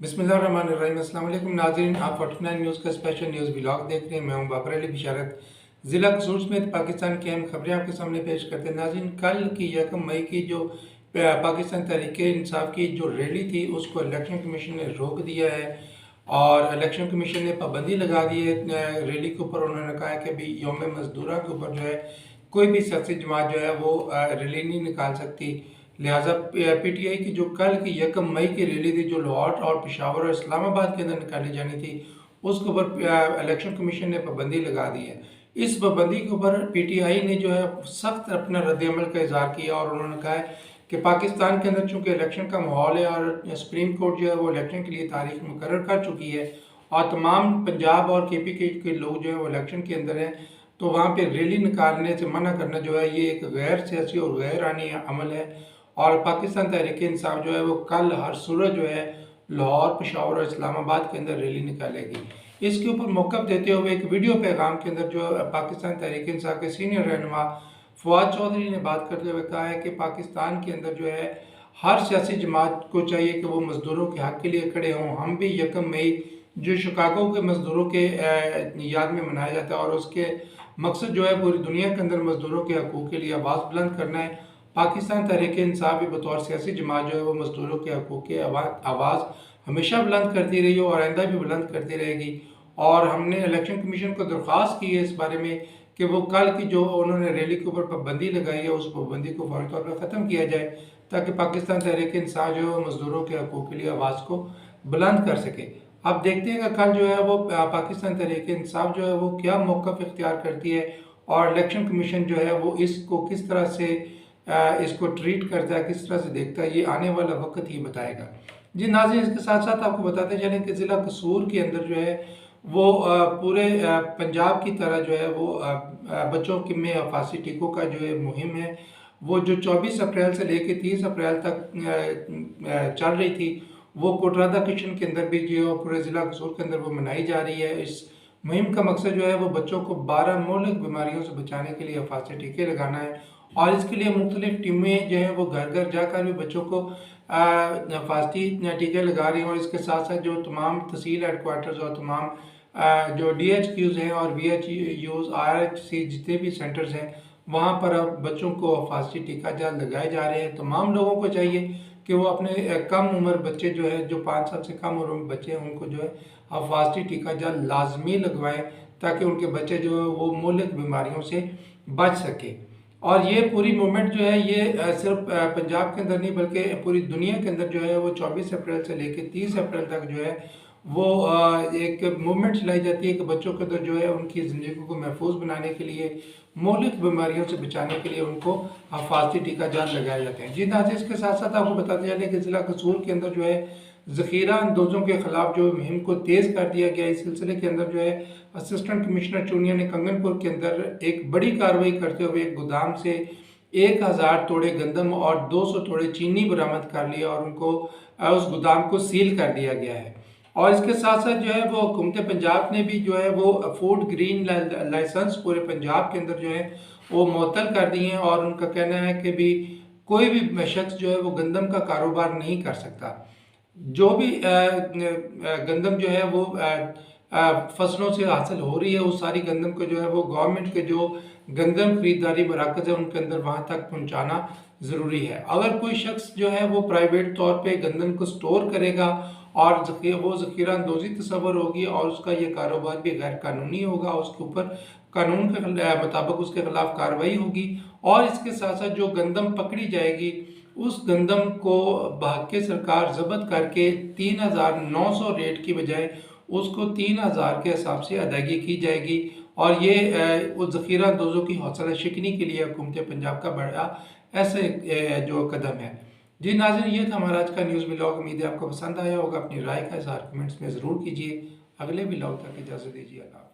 बिस्मिल्लाहिर्रहमानिर्रहीम। अस्सलाम वालेकुम नाज़रीन, आप 49 न्यूज़ का स्पेशल न्यूज़ व्लॉग देख रहे हैं। मैं हूं बाबर अली बिशारत। ज़िला कसूर समेत पाकिस्तान की अहम खबरें आपके सामने पेश करते हैं। नाज़रीन, कल की 1 मई की जो पाकिस्तान तहरीक इंसाफ की जो रैली थी उसको इलेक्शन कमीशन ने रोक दिया है और इलेक्शन कमीशन ने पाबंदी लगा दी है रैली के ऊपर। उन्होंने कहा है कि भी यौम मजदूरा के ऊपर जो है कोई भी सियासी जमात जो है वो रैली नहीं निकाल सकती। लिहाजा पीटीआई की जो कल की 1 मई की रैली थी जो लाहौर और पेशावर और इस्लामाबाद के अंदर निकाली जानी थी उसके ऊपर इलेक्शन कमीशन ने पाबंदी लगा दी है। इस पाबंदी के ऊपर पीटीआई ने जो है सख्त अपना रद्दअमल का इजहार किया और उन्होंने कहा है कि पाकिस्तान के अंदर चूँकि इलेक्शन का माहौल है और सुप्रीम कोर्ट जो है वो इलेक्शन के लिए तारीख मुकर्रर कर चुकी है और तमाम पंजाब और केपी के लोग जो है वो इलेक्शन के अंदर हैं, तो वहाँ पे रैली निकालने से मना करना जो है ये एक गैर सियासी और गैर आनी अमल है। और पाकिस्तान तहरीक इंसाफ जो है वो कल हर सूरत जो है लाहौर, पेशावर और इस्लामाबाद के अंदर रैली निकालेगी। इसके ऊपर मौक़िफ़ देते हुए एक वीडियो पैगाम के अंदर जो पाकिस्तान तहरीक इंसाफ के सीनियर रहनुमा फवाद चौधरी ने बात करते हुए कहा है कि पाकिस्तान के अंदर जो है हर सियासी जमात को चाहिए कि वो मज़दूरों के हक़ के लिए खड़े हों। हम भी 1 मई जो शिकागो के मज़दूरों के याद में मनाया जाता है और उसके मकसद जो है पूरी दुनिया के अंदर मज़दूरों के हकूक़ के लिए आवाज़ बुलंद करना है। पाकिस्तान तहरीक इंसाफ भी बतौर सियासी जमात जो है वो मज़दूरों के हकूक़ की आवाज़ हमेशा बुलंद करती रही हो और आइंदा भी बुलंद करती रहेगी। और हमने इलेक्शन कमीशन को दरख्वास्त की है इस बारे में कि वो कल की जो उन्होंने रैली के ऊपर पाबंदी लगाई है उस पाबंदी को फौरी तौर पर ख़त्म किया जाए ताकि पाकिस्तान तहरीक इंसाफ जो है मज़दूरों के हकूक़ के लिए आवाज़ को बुलंद कर सके। अब देखते हैं कि कल जो है वो पाकिस्तान तहरीक इंसाफ जो है वो क्या मौक़िफ़ इख्तियार करती है और इलेक्शन कमीशन जो है वो इसको किस तरह से इसको ट्रीट करता है, किस तरह से देखता है, ये आने वाला वक्त ही बताएगा। जी नाज़रीन, इसके साथ साथ आपको बताते चलें कि ज़िला कसूर के अंदर जो है वो पूरे पंजाब की तरह जो है वो बच्चों की में फांसी टीकों का जो है मुहिम है वो जो 24 अप्रैल से लेकर 30 अप्रैल तक चल रही थी वो कोटरादा किशन के अंदर भी जो है पूरे ज़िला कसूर के अंदर वो मनाई जा रही है। इस मुहिम का मकसद जो है वो बच्चों को 12 मोहलिक बीमारियों से बचाने के लिए फांसी टीके लगाना है और इसके लिए मुख्तलिफ टीमें जो है वो घर घर जाकर भी बच्चों को फांसी टीके लगा रही हैं। और इसके साथ साथ जो तमाम तहसील हेडकोार्टर्स और तमाम जो DHQs हैं और VHUs RHC जितने भी सेंटर्स हैं वहाँ पर अब बच्चों को फांसी टीका जल्द लगाए जा रहे हैं। तमाम लोगों को चाहिए कि वो अपने कम उम्र बच्चे जो है जो 5 साल से कम उम्र बच्चे हैं उनको जो है फांसी टीका जल्द लाजमी लगवाएं ताकि उनके बच्चे जो है वो मोहलिक बीमारियों से बच सके। और ये पूरी मूवमेंट जो है ये सिर्फ पंजाब के अंदर नहीं बल्कि पूरी दुनिया के अंदर जो है वो 24 अप्रैल से लेकर 30 अप्रैल तक जो है वो एक मूवमेंट चलाई जाती है कि बच्चों के अंदर जो है उनकी ज़िंदगी को महफूज बनाने के लिए मौलिक बीमारियों से बचाने के लिए उनको फांसी टीका जल्द लगाए जाते हैं। जी नाज़रीन, इसके साथ साथ आपको बताते चलें कि ज़िला कसूर के अंदर जो है ज़ख़ीरा अंदोज़ों के ख़िलाफ़ जो मुहिम को तेज़ कर दिया गया। इस सिलसिले के अंदर जो है असिस्टेंट कमिश्नर चूनिया ने कंगनपुर के अंदर एक बड़ी कार्रवाई करते हुए एक गोदाम से 1000 तोड़े गंदम और 200 तोड़े चीनी बरामद कर लिया और उनको उस गोदाम को सील कर दिया गया है। और इसके साथ साथ जो है वो हुकूमत पंजाब ने भी जो है वो फूड ग्रीन लाइसेंस पूरे पंजाब के अंदर जो है वो मुअत्तल कर दिए हैं और उनका कहना है कि भी कोई भी शख्स जो है वो गंदम का कारोबार नहीं कर सकता। जो भी गंदम जो है वो फसलों से हासिल हो रही है उस सारी गंदम को जो है वो गवर्नमेंट के जो गंदम खरीदारी मराकज़ है उनके अंदर वहाँ तक पहुँचाना ज़रूरी है। अगर कोई शख्स जो है वो प्राइवेट तौर पे गंदम को स्टोर करेगा और वो ज़ख़ीरा अंदोज़ी तस्वर होगी और उसका ये कारोबार भी गैर कानूनी होगा, उसके ऊपर कानून के मुताबिक उसके ख़िलाफ़ कार्रवाई होगी। और इसके साथ साथ जो गंदम पकड़ी जाएगी उस गंदम को भाग के सरकार ज़ब्त करके 3900 रेट की बजाय उसको 3000 के हिसाब से अदायगी की जाएगी। और ये उस ज़ख़ीरा अंदोज़ों की हौसला शिकनी के लिए हुकूमत पंजाब का बड़ा ऐसे जो कदम है। जी नाज़रीन, ये था हमारा आज का न्यूज़ व्लॉग। उम्मीद है आपको पसंद आया होगा। अपनी राय का इज़हार कमेंट्स में ज़रूर कीजिए। अगले व्लॉग तक इजाज़त दीजिए। अल्लाह।